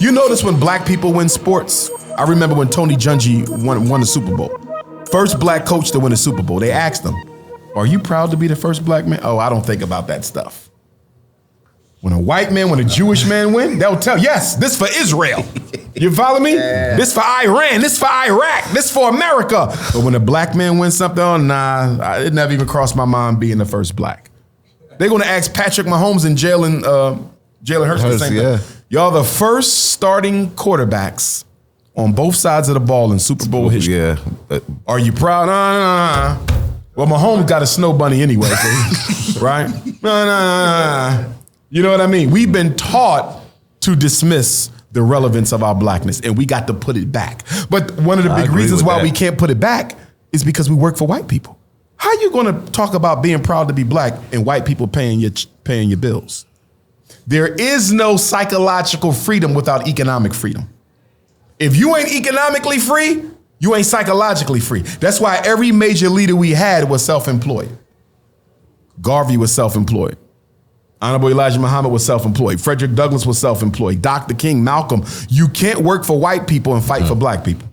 You notice when black people win sports? I remember when Tony Dungy won the Super Bowl. First black coach to win a Super Bowl. They asked him, "Are you proud to be the first black man?" "Oh, I don't think about that stuff." When a white man, when a Jewish man win, they'll tell, "Yes, this for Israel." You follow me? Yeah. This for Iran, this for Iraq, this for America. But when a black man wins something, oh nah, it never even crossed my mind being the first black. They're gonna ask Patrick Mahomes in Jalen Hurts the same thing. Y'all the first starting quarterbacks on both sides of the ball in Super Bowl history. Yeah. Are you proud? Nah. Well, Mahomes got a snow bunny anyway, right? Nah. You know what I mean? We've been taught to dismiss the relevance of our blackness, and we got to put it back. But one of the big reasons why we can't put it back is because we work for white people. How you gonna talk about being proud to be black and white people paying your bills? There is no psychological freedom without economic freedom. If you ain't economically free, you ain't psychologically free. That's why every major leader we had was self-employed. Garvey was self-employed. Honorable Elijah Muhammad was self-employed. Frederick Douglass was self-employed. Dr. King, Malcolm. You can't work for white people and fight for black people.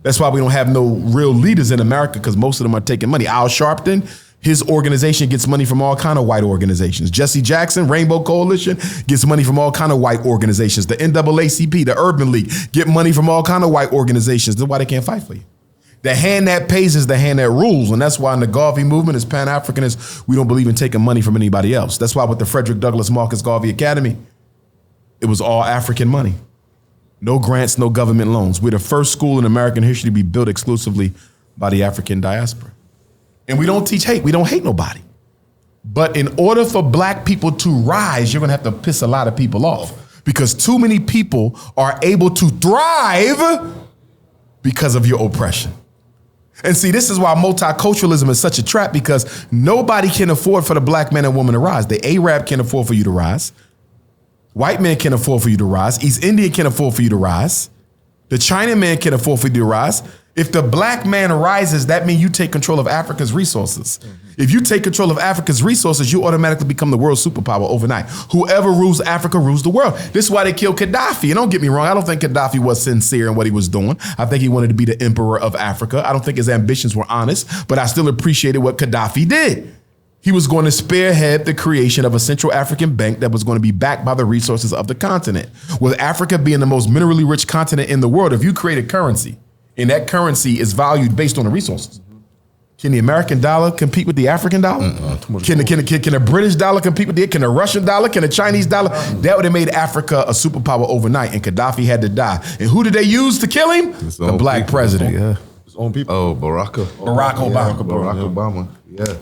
That's why we don't have no real leaders in America, because most of them are taking money. Al Sharpton, his organization gets money from all kind of white organizations. Jesse Jackson, Rainbow Coalition, gets money from all kind of white organizations. The NAACP, the Urban League, get money from all kind of white organizations. That's why they can't fight for you. The hand that pays is the hand that rules. And that's why in the Garvey movement, as Pan-Africanists, we don't believe in taking money from anybody else. That's why with the Frederick Douglass Marcus Garvey Academy, it was all African money. No grants, no government loans. We're the first school in American history to be built exclusively by the African diaspora. And we don't teach hate. We don't hate nobody. But in order for black people to rise, you're gonna have to piss a lot of people off, because too many people are able to thrive because of your oppression. And see, this is why multiculturalism is such a trap, because nobody can afford for the black man and woman to rise. The Arab can't afford for you to rise. White man can't afford for you to rise. East Indian can't afford for you to rise. The China man can't afford for you to rise. If the black man rises, that means you take control of Africa's resources. If you take control of Africa's resources, you automatically become the world superpower overnight. Whoever rules Africa rules the world. This is why they killed Gaddafi. And don't get me wrong, I don't think Gaddafi was sincere in what he was doing. I think he wanted to be the emperor of Africa. I don't think his ambitions were honest, but I still appreciated what Gaddafi did. He was going to spearhead the creation of a Central African bank that was going to be backed by the resources of the continent. With Africa being the most minerally rich continent in the world, if you create a currency, and that currency is valued based on the resources, can the American dollar compete with the African dollar? Can a British dollar compete with can a Russian dollar? Can a Chinese dollar? That would have made Africa a superpower overnight, and Gaddafi had to die. And who did they use to kill him? The black president. Yeah. His own people. Oh, Barack Obama. Barack Obama. Yeah.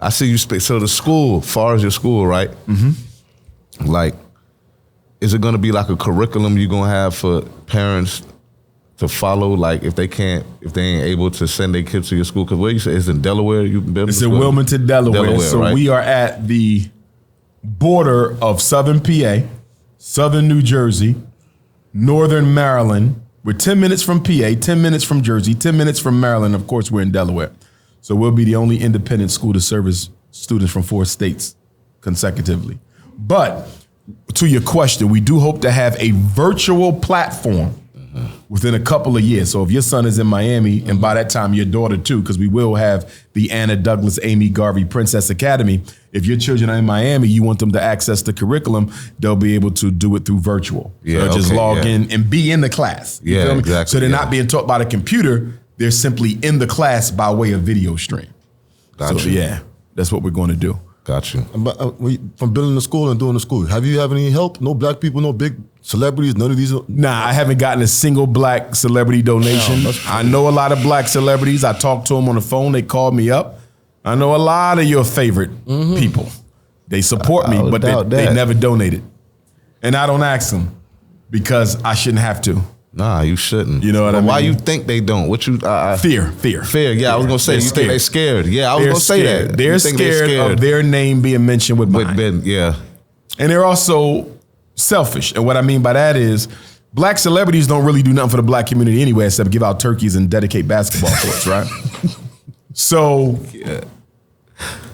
I see you speak. So the school, far as your school, right? Mm-hmm. Like, is it going to be like a curriculum you're going to have for parents to follow, like if they ain't able to send their kids to your school? Because where you say it's in Delaware? It's in Wilmington, Delaware. So right? We are at the border of Southern PA, Southern New Jersey, Northern Maryland. We're 10 minutes from PA, 10 minutes from Jersey, 10 minutes from Maryland. Of course, we're in Delaware. So we'll be the only independent school to service students from 4 states consecutively. But to your question, we do hope to have a virtual platform within a couple of years. So if your son is in Miami, and by that time your daughter too, because we will have the Anna Douglas Amy Garvey Princess Academy. If your children are in Miami, you want them to access the curriculum, they'll be able to do it through virtual. Yeah, so just log in and be in the class. You feel me? Exactly. So they're not being taught by the computer, they're simply in the class by way of video stream. Gotcha. So yeah, that's what we're going to do. Got you. From building the school and doing the school, have you had any help? No black people, no big celebrities, none of these? Nah, I haven't gotten a single black celebrity donation. I know a lot of black celebrities. I talked to them on the phone. They called me up. I know a lot of your favorite people. They support me, but they never donated. And I don't ask them because I shouldn't have to. Nah, you shouldn't. You know what I mean? Why you think they don't? What you Fear. Yeah, I was gonna say you think they scared. Yeah, I was gonna say that. They're scared of their name being mentioned with mine. Yeah. And they're also selfish. And what I mean by that is black celebrities don't really do nothing for the black community anyway, except give out turkeys and dedicate basketball courts, right? So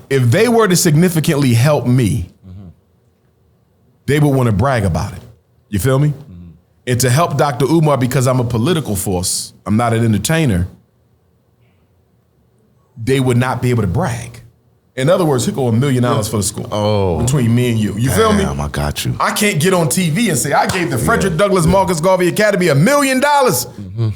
if they were to significantly help me, they would want to brag about it. You feel me? Mm-hmm. And to help Dr. Umar, because I'm a political force, I'm not an entertainer, they would not be able to brag. In other words, he'll go $1 million for the school between me and you. You feel me? I got you. I can't get on TV and say, I gave the Frederick Douglass Marcus Garvey Academy $1 million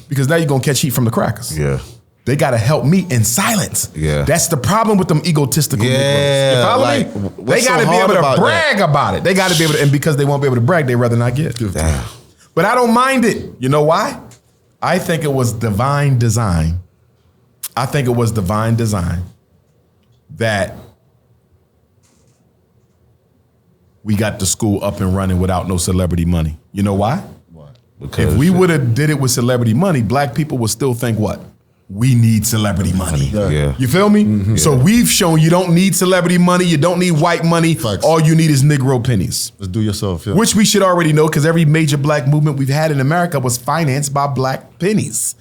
because now you're going to catch heat from the crackers. Yeah. They got to help me in silence. Yeah. That's the problem with them egotistical Negroes. You follow me? They got to be able to brag about it. They got to be able to, and because they won't be able to brag, they'd rather not get. Damn. But I don't mind it. You know why? I think it was divine design. I think it was divine design that we got the school up and running without no celebrity money. You know why? Why? Because if we would have did it with celebrity money, black people would still think what? We need celebrity money. Yeah. You feel me? Mm-hmm. So we've shown you don't need celebrity money, you don't need white money. Facts. All you need is Negro pennies. Let's do yourself, yeah. Which we should already know because every major black movement we've had in America was financed by black pennies.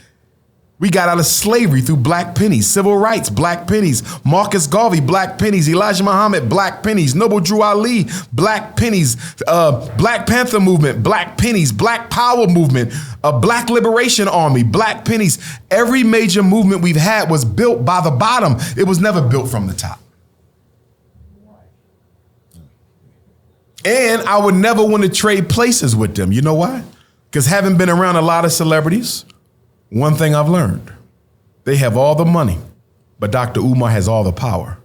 We got out of slavery through black pennies, civil rights, black pennies, Marcus Garvey, black pennies, Elijah Muhammad, black pennies, Noble Drew Ali, black pennies, Black Panther movement, black pennies, Black Power movement, a Black Liberation Army, black pennies. Every major movement we've had was built by the bottom. It was never built from the top. And I would never want to trade places with them. You know why? Because having been around a lot of celebrities, one thing I've learned, they have all the money, but Dr. Umar has all the power.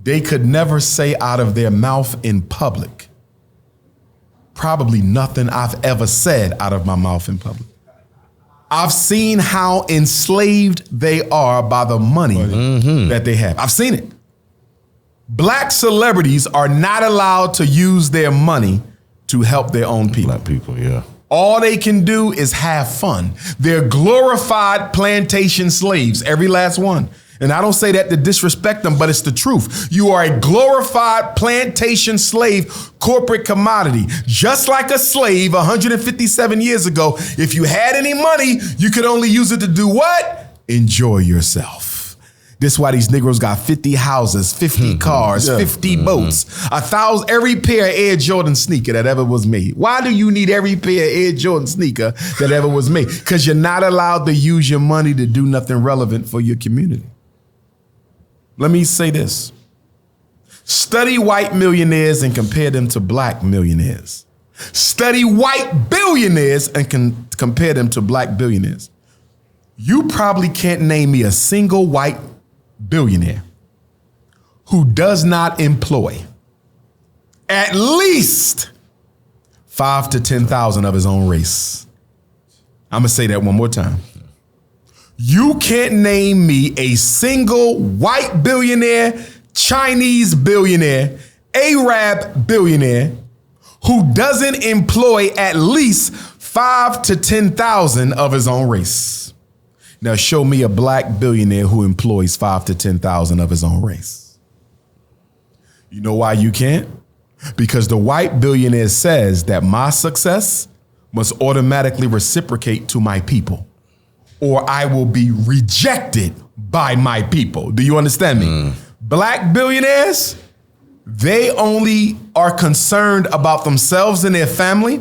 They could never say out of their mouth in public, probably nothing I've ever said out of my mouth in public. I've seen how enslaved they are by the money that they have. I've seen it. Black celebrities are not allowed to use their money to help their own people. Black people, yeah. All they can do is have fun. They're glorified plantation slaves, every last one. And I don't say that to disrespect them, but it's the truth. You are a glorified plantation slave, corporate commodity. Just like a slave 157 years ago, if you had any money, you could only use it to do what? Enjoy yourself. This is why these Negroes got 50 houses, 50 cars, 50 boats, 1,000, every pair of Air Jordan sneaker that ever was made. Why do you need every pair of Air Jordan sneaker that ever was made? Because you're not allowed to use your money to do nothing relevant for your community. Let me say this. Study white millionaires and compare them to black millionaires. Study white billionaires and compare them to black billionaires. You probably can't name me a single white billionaire who does not employ at least 5,000 to 10,000 of his own race. I'm gonna say that one more time. You can't name me a single white billionaire, Chinese billionaire, Arab billionaire who doesn't employ at least 5,000 to 10,000 of his own race. Now show me a black billionaire who employs 5,000 to 10,000 of his own race. You know why you can't? Because the white billionaire says that my success must automatically reciprocate to my people, or I will be rejected by my people. Do you understand me? Black billionaires, they only are concerned about themselves and their family,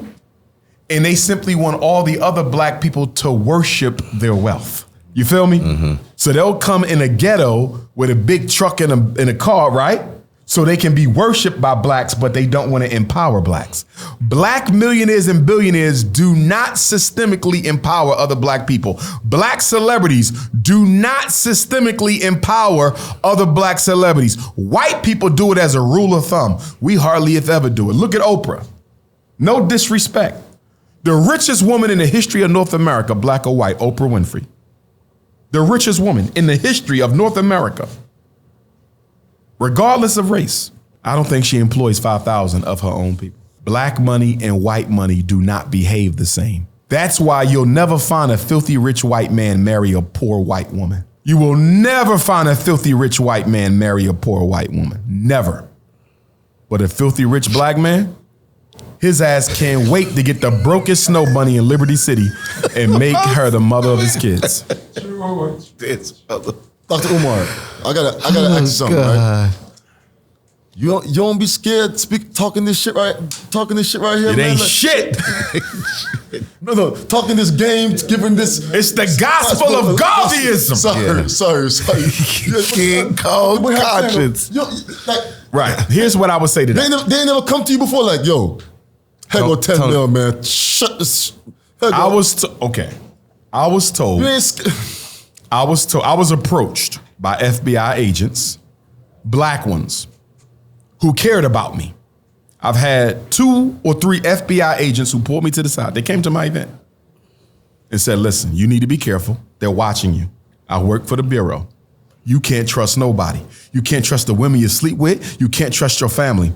and they simply want all the other black people to worship their wealth. You feel me? So they'll come in a ghetto with a big truck and a car, right? So they can be worshiped by blacks, but they don't want to empower blacks. Black millionaires and billionaires do not systemically empower other black people. Black celebrities do not systemically empower other black celebrities. White people do it as a rule of thumb. We hardly if ever do it. Look at Oprah. No disrespect. The richest woman in the history of North America, black or white, Oprah Winfrey. The richest woman in the history of North America, regardless of race. I don't think she employs 5,000 of her own people. Black money and white money do not behave the same. That's why you'll never find a filthy rich white man marry a poor white woman. You will never find a filthy rich white man marry a poor white woman. Never. But a filthy rich black man, his ass can't wait to get the brokest snow bunny in Liberty City and make her the mother of his kids. Dr. Umar, I gotta ask you something, right? You don't be scared talking this shit right here. It man. ain't Like, shit. No, talking this game, giving this. It's the gospel of Garveyism. Sorry. King Cold conscience. Right. Here's what I would say to They that. ain't never come to you before like, yo, here go 10 mil, man. Shut this. I was told. You ain't I was approached by FBI agents, black ones, who cared about me. I've had 2 or 3 FBI agents who pulled me to the side. They came to my event and said, listen, you need to be careful. They're watching you. I work for the Bureau. You can't trust nobody. You can't trust the women you sleep with. You can't trust your family.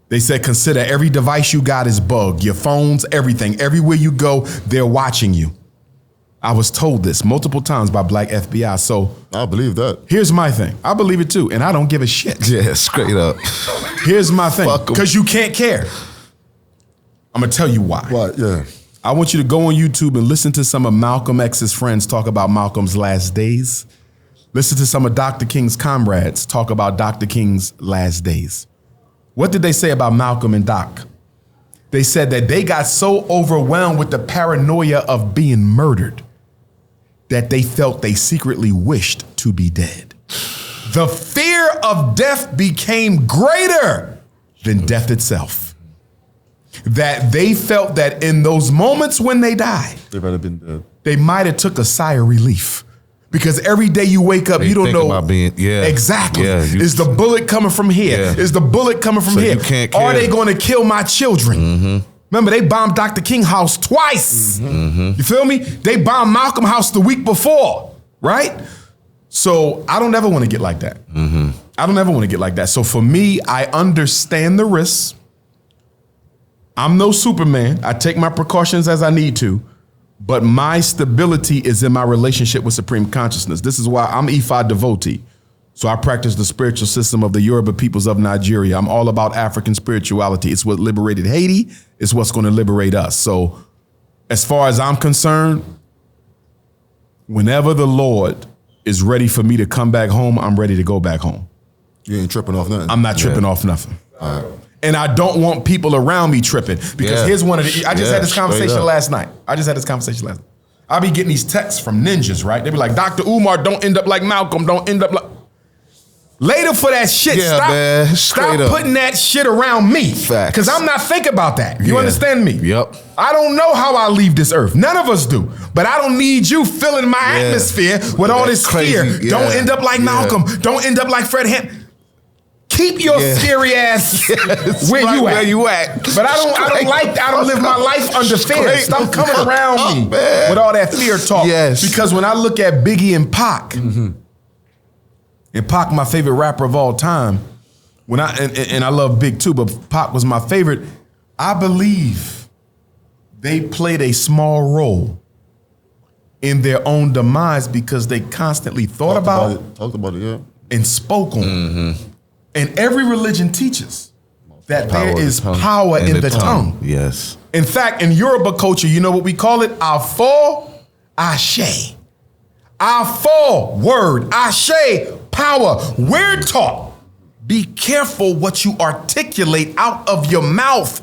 They said, consider every device you got is bugged, your phones, everything. Everywhere you go, they're watching you. I was told this multiple times by black FBI. So I believe that. Here's my thing. I believe it too, and I don't give a shit. Yeah, straight up. Here's my thing. Fuck 'em. Because you can't care. I'm going to tell you why. Why? Yeah. I want you to go on YouTube and listen to some of Malcolm X's friends talk about Malcolm's last days. Listen to some of Dr. King's comrades talk about Dr. King's last days. What did they say about Malcolm and Doc? They said that they got so overwhelmed with the paranoia of being murdered that they felt they secretly wished to be dead. The fear of death became greater than death itself. That they felt that in those moments when they died, They'd rather been dead. they might have took a sigh of relief. Because every day you wake up, you don't think know about being, exactly. Yeah, Is the bullet coming from here? Yeah. Is the bullet coming from So here? you can't Are care. they going to kill my children? Remember, they bombed Dr. King house twice. You feel me? They bombed Malcolm house the week before, right? So I don't ever want to get like that. I don't ever want to get like that. So for me, I understand the risks. I'm no Superman. I take my precautions as I need to. But my stability is in my relationship with Supreme Consciousness. This is why I'm Ifa devotee. So I practice the spiritual system of the Yoruba peoples of Nigeria. I'm all about African spirituality. It's what liberated Haiti. It's what's going to liberate us. So as far as I'm concerned, whenever the Lord is ready for me to come back home, I'm ready to go back home. You ain't tripping off nothing. I'm not tripping off nothing. And I don't want people around me tripping. Because here's one of the, I just had this conversation last night. I be getting these texts from ninjas, right? They be like, Dr. Umar, don't end up like Malcolm. Don't end up like... Later for that shit. Yeah, man. Straight Stop up. putting that shit around me. Facts. Because I'm not thinking about that. You understand me? Yep. I don't know how I leave this earth. None of us do. But I don't need you filling my atmosphere with all this crazy. fear. Yeah. Don't end up like Malcolm. Don't end up like Fred Hampton. Keep your scary ass where you at. But I don't live my life under fear. Stop coming around me with all that fear talk. Yes. Because when I look at Biggie and Pac, and Pac, my favorite rapper of all time, and I love Big too, but Pac was my favorite. I believe they played a small role in their own demise because they constantly thought Talked about it, yeah. and spoke on. And every religion teaches that there is power in the tongue. Yes. In fact, in Yoruba culture, you know what we call it? Afo, ashe. Afo, word, ashe, power. We're taught, be careful what you articulate out of your mouth,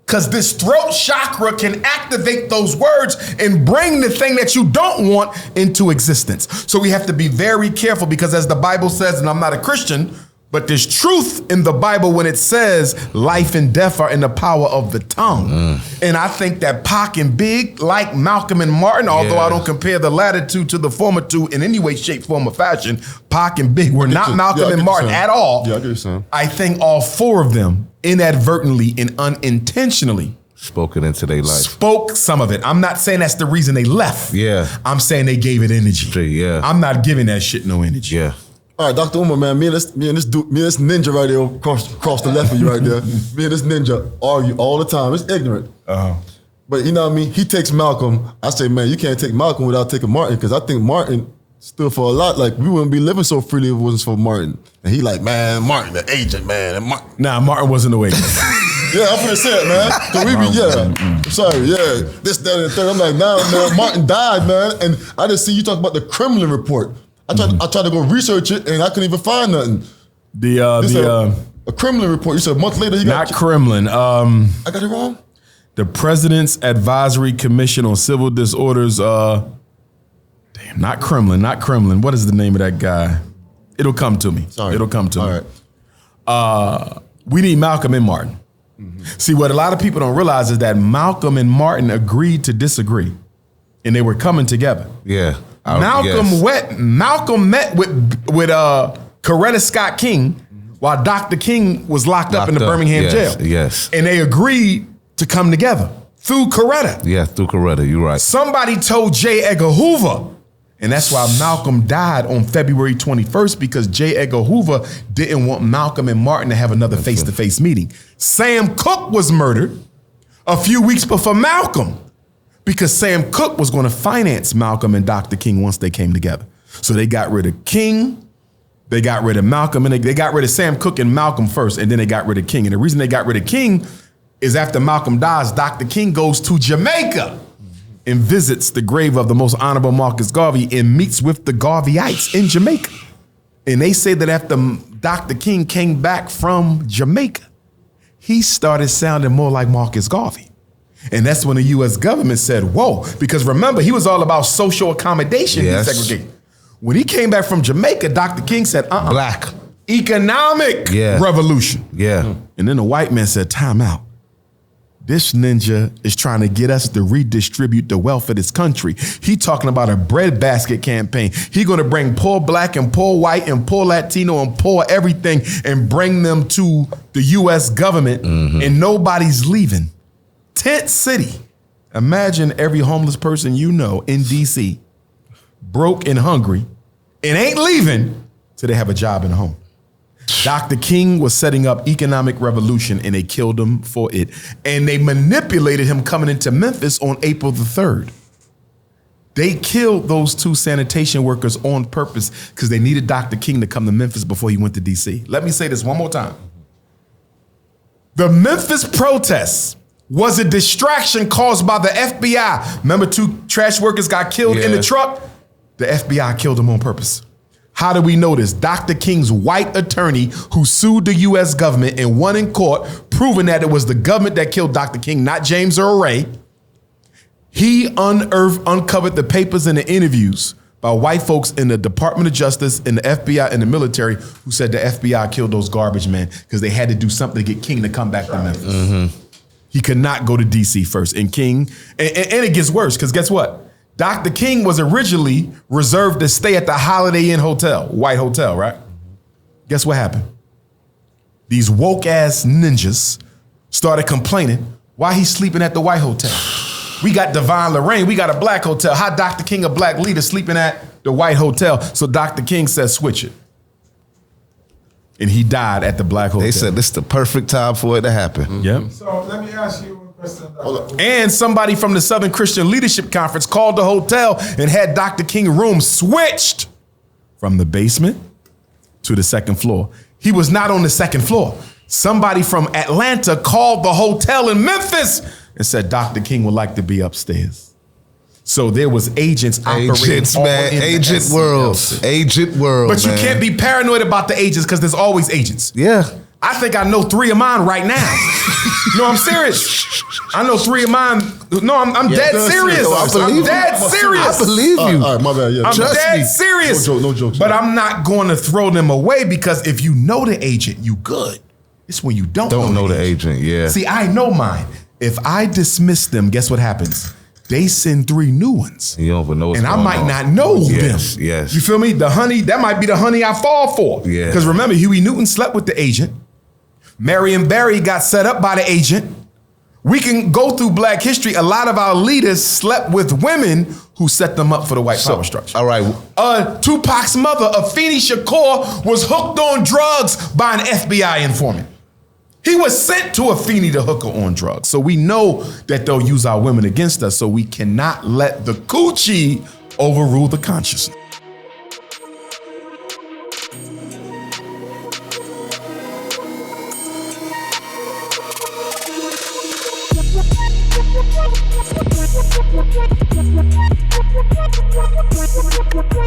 because this throat chakra can activate those words and bring the thing that you don't want into existence. So we have to be very careful, because as the Bible says, and I'm not a Christian, but there's truth in the Bible when it says life and death are in the power of the tongue. And I think that Pac and Big, like Malcolm and Martin, although I don't compare the latter two to the former two in any way, shape, form, or fashion, Pac and Big were not Malcolm and Martin at all. Yeah, I get you, son. I think all 4 of them inadvertently and unintentionally Spoken into their life. spoke some of it. I'm not saying that's the reason they left. Yeah. I'm saying they gave it energy. Yeah. I'm not giving that shit no energy. Yeah. All right, Dr. Umar, man, me and this ninja right there across the left of you right there. Me and this ninja argue all the time. It's ignorant. But you know what I mean? He takes Malcolm. I say, man, you can't take Malcolm without taking Martin, because I think Martin stood for a lot. Like, we wouldn't be living so freely if it wasn't for Martin. And he like, man, Martin, the agent, man. And Nah, Martin wasn't the way. Yeah, I'm finna say it, man. So we be, sorry, this, that, and the third. I'm like, nah, man, Martin died, man. And I just see you talk about the Kremlin report. I tried to go research it, and I couldn't even find nothing. a Kremlin report. You said a month later he got Not Kremlin. I got it wrong? The President's Advisory Commission on Civil Disorders. Not Kremlin. What is the name of that guy? It'll come to me. Sorry. It'll come to All me. right. We need Malcolm and Martin. See, what a lot of people don't realize is that Malcolm and Martin agreed to disagree, and they were coming together. Yeah. Malcolm met with Coretta Scott King while Dr. King was locked up in the Birmingham jail. Yes. And they agreed to come together through Coretta. Yeah, through Coretta. You're right. Somebody told J. Edgar Hoover, and that's why Malcolm died on February 21st, because J. Edgar Hoover didn't want Malcolm and Martin to have another face-to-face meeting. Sam Cooke was murdered a few weeks before Malcolm, because Sam Cooke was going to finance Malcolm and Dr. King once they came together. So they got rid of King, they got rid of Malcolm, and they got rid of Sam Cooke and Malcolm first, and then they got rid of King. And the reason they got rid of King is after Malcolm dies, Dr. King goes to Jamaica and visits the grave of the most honorable Marcus Garvey and meets with the Garveyites in Jamaica. And they say that after Dr. King came back from Jamaica, he started sounding more like Marcus Garvey. And that's when the U.S. government said, whoa, because remember, he was all about social accommodation and segregation. When he came back from Jamaica, Dr. King said, Black. Economic revolution. Yeah. And then the white man said, time out. This ninja is trying to get us to redistribute the wealth of this country. He talking about a breadbasket campaign. He gonna bring poor black and poor white and poor Latino and poor everything and bring them to the U.S. government, and nobody's leaving. Tent City. Imagine every homeless person you know in D.C. broke and hungry and ain't leaving till they have a job in a home. Dr. King was setting up economic revolution, and they killed him for it. And they manipulated him coming into Memphis on April the 3rd. They killed those 2 sanitation workers on purpose because they needed Dr. King to come to Memphis before he went to D.C. Let me say this one more time. The Memphis protests was a distraction caused by the FBI. Remember 2 trash workers got killed in the truck? The FBI killed them on purpose. How do we know this? Dr. King's white attorney who sued the U.S. government and won in court, proving that it was the government that killed Dr. King, not James Earl Ray. He uncovered the papers and the interviews by white folks in the Department of Justice, in the FBI, and the military who said the FBI killed those garbage men because they had to do something to get King to come back to Memphis. He could not go to D.C. first. And King, and it gets worse, because guess what? Dr. King was originally reserved to stay at the Holiday Inn Hotel, White Hotel, right? Guess what happened? These woke ass ninjas started complaining why he's sleeping at the White Hotel. We got Divine Lorraine, we got a black hotel. How Dr. King, a black leader, sleeping at the White Hotel? So Dr. King said, switch it. And he died at the black hotel. They said this is the perfect time for it to happen. Yep. So let me ask you a question. And somebody from the Southern Christian Leadership Conference called the hotel and had Dr. King room switched from the basement to the 2nd floor. He was not on the 2nd floor. Somebody from Atlanta called the hotel in Memphis and said Dr. King would like to be upstairs. So there was agents operating all in the Agent world. But you can't be paranoid about the agents because there's always agents. Yeah. I think I know 3 of mine right now. No, I'm serious. I know 3 of mine. No, I'm dead serious. I'm dead serious. I believe you. All right, my bad. Yeah. I'm dead serious. No jokes. But I'm not going to throw them away, because if you know the agent, you good. It's when you don't know the agent. Yeah. See, I know mine. If I dismiss them, guess what happens? They send 3 new ones. You don't even know what's and I going might on. not know them. Yes. You feel me? The honey, that might be the honey I fall for. Yeah. Because remember, Huey Newton slept with the agent. Marion Barry got set up by the agent. We can go through black history. A lot of our leaders slept with women who set them up for the white power structure. All right. Tupac's mother, Afeni Shakur, was hooked on drugs by an FBI informant. He was sent to Afeni to hook her on drugs. So we know that they'll use our women against us, so we cannot let the coochie overrule the consciousness. We'll be right back.